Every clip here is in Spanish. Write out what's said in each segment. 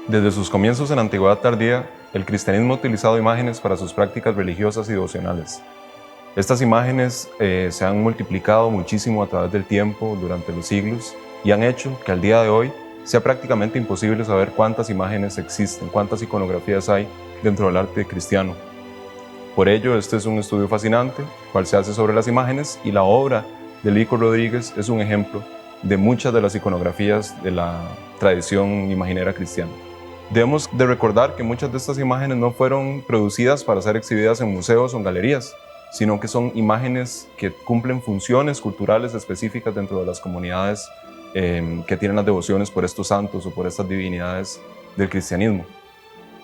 Desde sus comienzos en la Antigüedad tardía, el cristianismo ha utilizado imágenes para sus prácticas religiosas y devocionales. Estas imágenes se han multiplicado muchísimo a través del tiempo, durante los siglos, y han hecho que al día de hoy sea prácticamente imposible saber cuántas imágenes existen, cuántas iconografías hay dentro del arte cristiano. Por ello, este es un estudio fascinante, cual se hace sobre las imágenes, y la obra de Lico Rodríguez es un ejemplo de muchas de las iconografías de la tradición imaginera cristiana. Debemos de recordar que muchas de estas imágenes no fueron producidas para ser exhibidas en museos o en galerías, sino que son imágenes que cumplen funciones culturales específicas dentro de las comunidades que tienen las devociones por estos santos o por estas divinidades del cristianismo.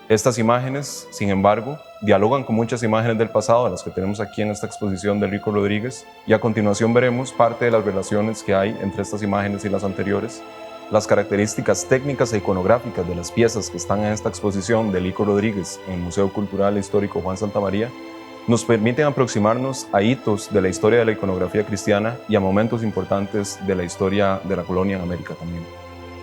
Estas imágenes, sin embargo, dialogan con muchas imágenes del pasado, las que tenemos aquí en esta exposición de Lico Rodríguez, y a continuación veremos parte de las relaciones que hay entre estas imágenes y las anteriores, las características técnicas e iconográficas de las piezas que están en esta exposición de Lico Rodríguez en el Museo Cultural e Histórico Juan Santamaría, nos permiten aproximarnos a hitos de la historia de la iconografía cristiana y a momentos importantes de la historia de la colonia en América también.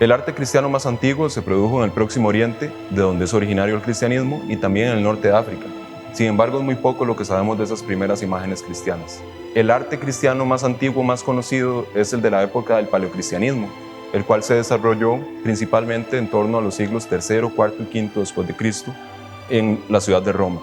El arte cristiano más antiguo se produjo en el Próximo Oriente, de donde es originario el cristianismo, y también en el norte de África. Sin embargo, es muy poco lo que sabemos de esas primeras imágenes cristianas. El arte cristiano más antiguo, más conocido, es el de la época del paleocristianismo, el cual se desarrolló principalmente en torno a los siglos III, IV y V después de Cristo en la ciudad de Roma.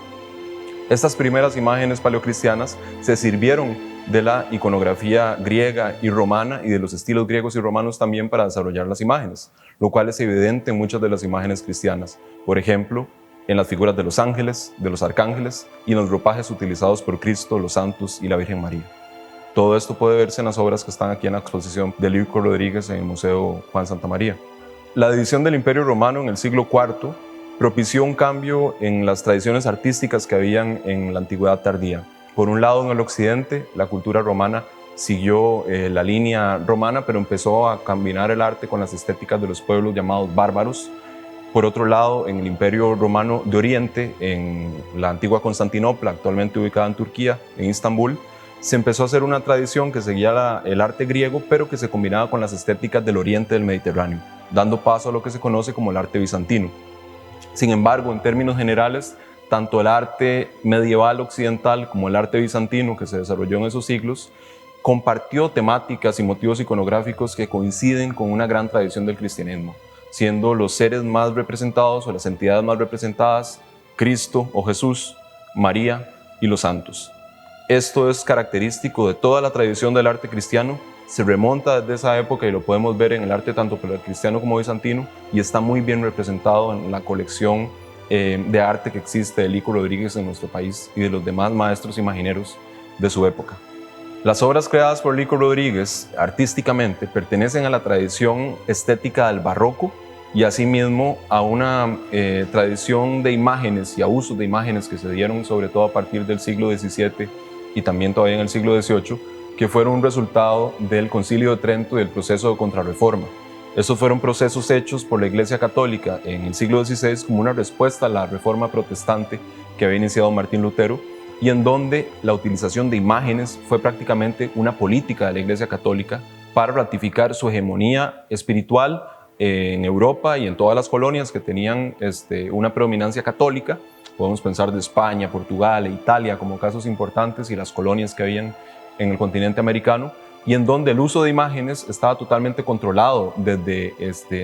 Estas primeras imágenes paleocristianas se sirvieron de la iconografía griega y romana y de los estilos griegos y romanos también para desarrollar las imágenes, lo cual es evidente en muchas de las imágenes cristianas. Por ejemplo, en las figuras de los ángeles, de los arcángeles y en los ropajes utilizados por Cristo, los santos y la Virgen María. Todo esto puede verse en las obras que están aquí en la exposición de Lico Rodríguez en el Museo Juan Santamaría. La división del Imperio Romano en el siglo IV propició un cambio en las tradiciones artísticas que habían en la Antigüedad tardía. Por un lado, en el occidente, la cultura romana siguió la línea romana, pero empezó a combinar el arte con las estéticas de los pueblos llamados bárbaros. Por otro lado, en el Imperio Romano de Oriente, en la antigua Constantinopla, actualmente ubicada en Turquía, en Istambul, se empezó a hacer una tradición que seguía el arte griego, pero que se combinaba con las estéticas del oriente del Mediterráneo, dando paso a lo que se conoce como el arte bizantino. Sin embargo, en términos generales, tanto el arte medieval occidental como el arte bizantino que se desarrolló en esos siglos compartió temáticas y motivos iconográficos que coinciden con una gran tradición del cristianismo, siendo los seres más representados o las entidades más representadas Cristo o Jesús, María y los santos. Esto es característico de toda la tradición del arte cristiano, se remonta desde esa época y lo podemos ver en el arte tanto cristiano como bizantino y está muy bien representado en la colección de arte que existe de Lico Rodríguez en nuestro país y de los demás maestros imagineros de su época. Las obras creadas por Lico Rodríguez artísticamente pertenecen a la tradición estética del barroco y asimismo a una tradición de imágenes y a usos de imágenes que se dieron sobre todo a partir del siglo XVII y también todavía en el siglo XVIII, que fueron un resultado del Concilio de Trento y del proceso de Contrarreforma. Estos fueron procesos hechos por la Iglesia Católica en el siglo XVI como una respuesta a la Reforma Protestante que había iniciado Martín Lutero y en donde la utilización de imágenes fue prácticamente una política de la Iglesia Católica para ratificar su hegemonía espiritual en Europa y en todas las colonias que tenían una predominancia católica. Podemos pensar de España, Portugal e Italia como casos importantes y las colonias que habían en el continente americano, y en donde el uso de imágenes estaba totalmente controlado desde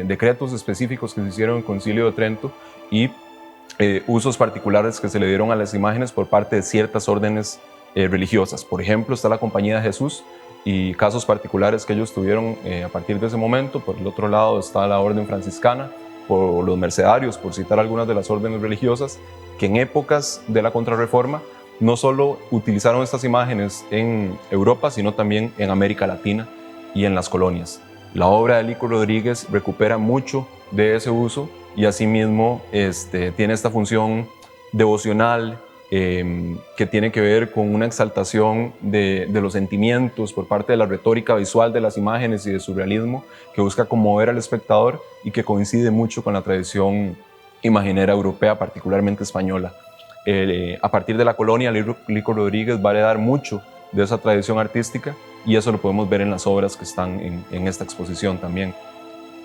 decretos específicos que se hicieron en el Concilio de Trento y usos particulares que se le dieron a las imágenes por parte de ciertas órdenes religiosas. Por ejemplo, está la Compañía de Jesús y casos particulares que ellos tuvieron a partir de ese momento. Por el otro lado está la Orden Franciscana, por los mercedarios, por citar algunas de las órdenes religiosas, que en épocas de la Contrarreforma no solo utilizaron estas imágenes en Europa, sino también en América Latina y en las colonias. La obra de Lico Rodríguez recupera mucho de ese uso y asimismo tiene esta función devocional que tiene que ver con una exaltación de los sentimientos por parte de la retórica visual de las imágenes y de su realismo, que busca conmover al espectador y que coincide mucho con la tradición imaginera europea, particularmente española. A partir de la colonia, Lico Rodríguez va a heredar mucho de esa tradición artística y eso lo podemos ver en las obras que están en esta exposición también.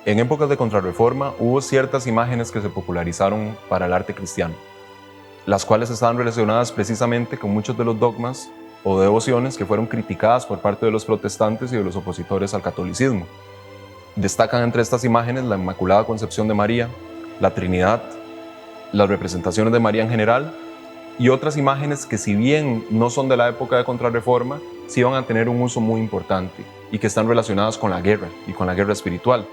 En épocas de Contrarreforma hubo ciertas imágenes que se popularizaron para el arte cristiano, las cuales estaban relacionadas precisamente con muchos de los dogmas o devociones que fueron criticadas por parte de los protestantes y de los opositores al catolicismo. Destacan entre estas imágenes la Inmaculada Concepción de María, la Trinidad, las representaciones de María en general y otras imágenes que, si bien no son de la época de Contrarreforma, sí van a tener un uso muy importante y que están relacionadas con la guerra y con la guerra espiritual.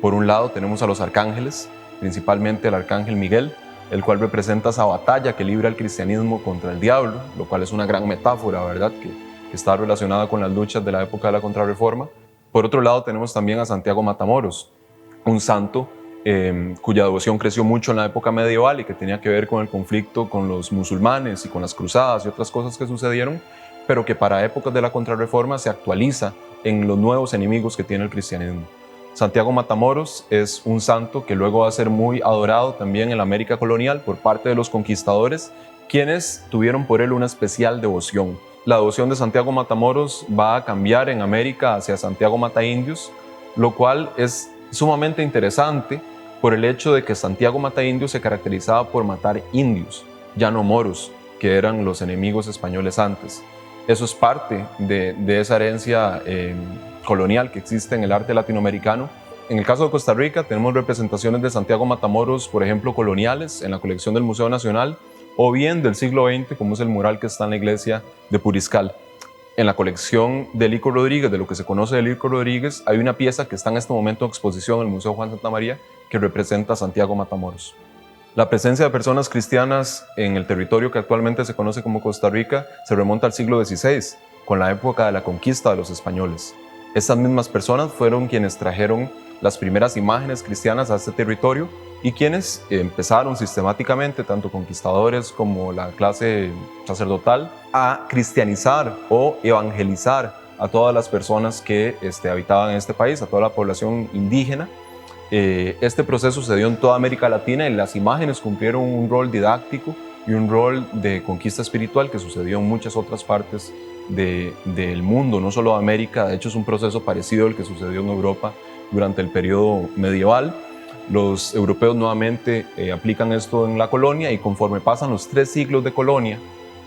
Por un lado tenemos a los arcángeles, principalmente el arcángel Miguel, el cual representa esa batalla que libra el cristianismo contra el diablo, lo cual es una gran metáfora, ¿verdad?, que está relacionada con las luchas de la época de la Contrarreforma. Por otro lado tenemos también a Santiago Matamoros, un santo cuya devoción creció mucho en la época medieval y que tenía que ver con el conflicto con los musulmanes y con las cruzadas y otras cosas que sucedieron, pero que para épocas de la Contrarreforma se actualiza en los nuevos enemigos que tiene el cristianismo. Santiago Matamoros es un santo que luego va a ser muy adorado también en la América colonial por parte de los conquistadores, quienes tuvieron por él una especial devoción. La devoción de Santiago Matamoros va a cambiar en América hacia Santiago Mataindios, lo cual es sumamente interesante por el hecho de que Santiago Mataindios se caracterizaba por matar indios, ya no moros, que eran los enemigos españoles antes. Eso es parte de esa herencia colonial que existe en el arte latinoamericano. En el caso de Costa Rica tenemos representaciones de Santiago Matamoros, por ejemplo, coloniales en la colección del Museo Nacional, o bien del siglo XX, como es el mural que está en la iglesia de Puriscal. En la colección de Lico Rodríguez, de lo que se conoce de Lico Rodríguez, hay una pieza que está en este momento en exposición en el Museo Juan Santamaría que representa a Santiago Matamoros. La presencia de personas cristianas en el territorio que actualmente se conoce como Costa Rica se remonta al siglo XVI, con la época de la conquista de los españoles. Estas mismas personas fueron quienes trajeron las primeras imágenes cristianas a este territorio y quienes empezaron sistemáticamente, tanto conquistadores como la clase sacerdotal, a cristianizar o evangelizar a todas las personas que habitaban en este país, a toda la población indígena. Este proceso se dio en toda América Latina y las imágenes cumplieron un rol didáctico y un rol de conquista espiritual que sucedió en muchas otras partes del mundo, no solo de América. De hecho, es un proceso parecido al que sucedió en Europa durante el periodo medieval. Los europeos nuevamente aplican esto en la colonia y conforme pasan los 3 siglos de colonia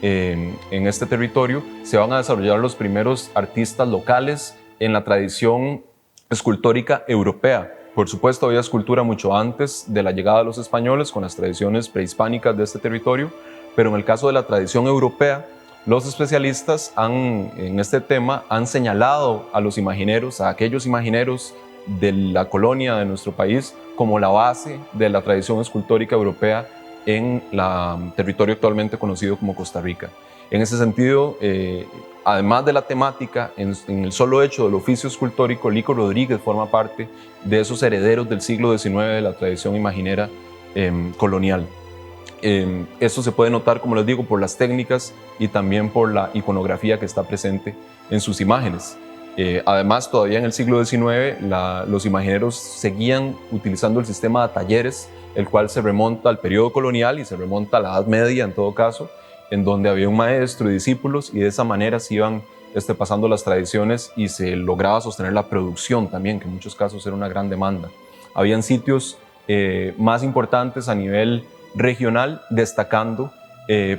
en este territorio, se van a desarrollar los primeros artistas locales en la tradición escultórica europea. Por supuesto, había escultura mucho antes de la llegada de los españoles con las tradiciones prehispánicas de este territorio, pero en el caso de la tradición europea, los especialistas en este tema han señalado a los imagineros, a aquellos imagineros de la colonia de nuestro país, como la base de la tradición escultórica europea en el territorio actualmente conocido como Costa Rica. En ese sentido, además de la temática, en el solo hecho del oficio escultórico, Lico Rodríguez forma parte de esos herederos del siglo XIX de la tradición imaginera colonial. Esto se puede notar, como les digo, por las técnicas y también por la iconografía que está presente en sus imágenes. Además, todavía en el siglo XIX, los imagineros seguían utilizando el sistema de talleres, el cual se remonta al periodo colonial y se remonta a la Edad Media en todo caso, en donde había un maestro y discípulos y de esa manera se iban pasando las tradiciones y se lograba sostener la producción también, que en muchos casos era una gran demanda. Habían sitios más importantes a nivel regional, destacando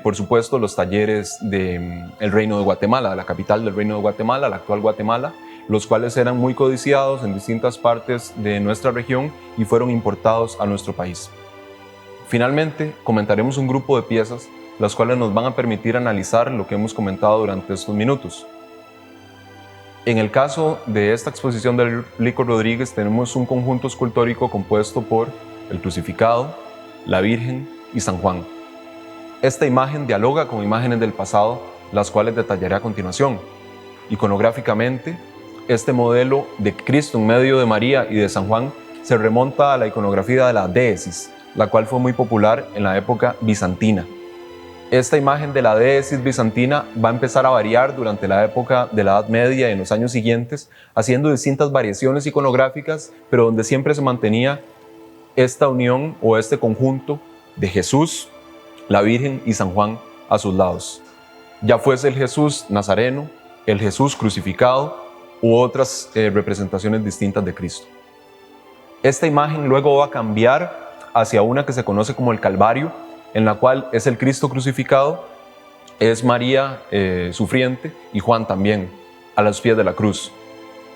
por supuesto los talleres del Reino de Guatemala, la capital del Reino de Guatemala, la actual Guatemala, los cuales eran muy codiciados en distintas partes de nuestra región y fueron importados a nuestro país. Finalmente, comentaremos un grupo de piezas las cuales nos van a permitir analizar lo que hemos comentado durante estos minutos. En el caso de esta exposición de Lico Rodríguez tenemos un conjunto escultórico compuesto por el crucificado, la Virgen y San Juan. Esta imagen dialoga con imágenes del pasado, las cuales detallaré a continuación. Iconográficamente, este modelo de Cristo en medio de María y de San Juan se remonta a la iconografía de la Déesis, la cual fue muy popular en la época bizantina. Esta imagen de la Déesis bizantina va a empezar a variar durante la época de la Edad Media y en los años siguientes, haciendo distintas variaciones iconográficas, pero donde siempre se mantenía esta unión o este conjunto de Jesús, la Virgen y San Juan a sus lados. Ya fuese el Jesús nazareno, el Jesús crucificado u otras representaciones distintas de Cristo. Esta imagen luego va a cambiar hacia una que se conoce como el Calvario, en la cual es el Cristo crucificado, es María sufriente y Juan también, a los pies de la cruz.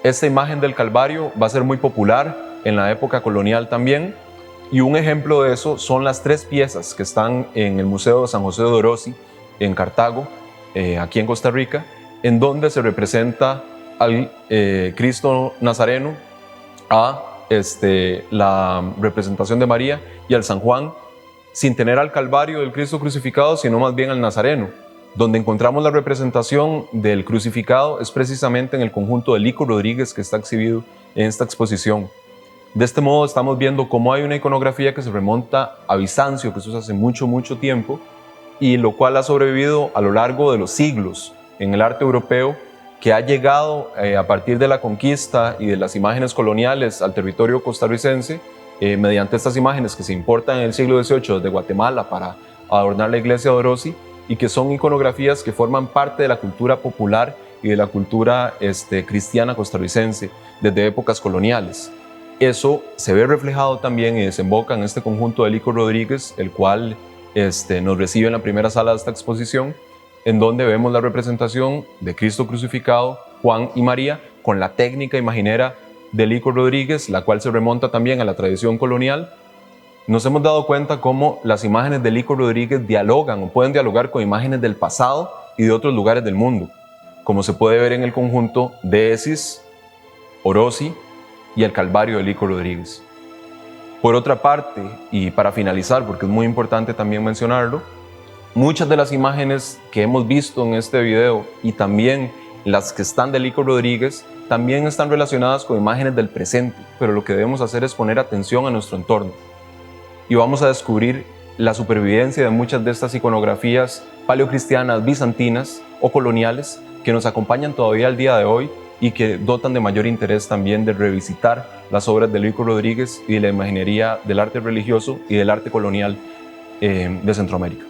Esta imagen del Calvario va a ser muy popular en la época colonial también, y un ejemplo de eso son las 3 piezas que están en el Museo de San José de Orosi, en Cartago, aquí en Costa Rica, en donde se representa al Cristo Nazareno, a la representación de María y al San Juan, sin tener al Calvario del Cristo crucificado, sino más bien al Nazareno. Donde encontramos la representación del crucificado es precisamente en el conjunto de Lico Rodríguez, que está exhibido en esta exposición. De este modo estamos viendo cómo hay una iconografía que se remonta a Bizancio, que eso es hace mucho tiempo, y lo cual ha sobrevivido a lo largo de los siglos en el arte europeo, que ha llegado a partir de la conquista y de las imágenes coloniales al territorio costarricense, mediante estas imágenes que se importan en el siglo XVIII desde Guatemala para adornar la iglesia de Orosi, y que son iconografías que forman parte de la cultura popular y de la cultura cristiana costarricense desde épocas coloniales. Eso se ve reflejado también y desemboca en este conjunto de Lico Rodríguez, el cual nos recibe en la primera sala de esta exposición, en donde vemos la representación de Cristo crucificado, Juan y María, con la técnica imaginera de Lico Rodríguez, la cual se remonta también a la tradición colonial. Nos hemos dado cuenta cómo las imágenes de Lico Rodríguez dialogan o pueden dialogar con imágenes del pasado y de otros lugares del mundo, como se puede ver en el conjunto de Esis, Orosi y el Calvario de Lico Rodríguez. Por otra parte, y para finalizar, porque es muy importante también mencionarlo, muchas de las imágenes que hemos visto en este video y también las que están de Lico Rodríguez también están relacionadas con imágenes del presente, pero lo que debemos hacer es poner atención a nuestro entorno. Y vamos a descubrir la supervivencia de muchas de estas iconografías paleocristianas, bizantinas o coloniales que nos acompañan todavía al día de hoy y que dotan de mayor interés también de revisitar las obras de Lico Rodríguez y de la imaginería del arte religioso y del arte colonial de Centroamérica.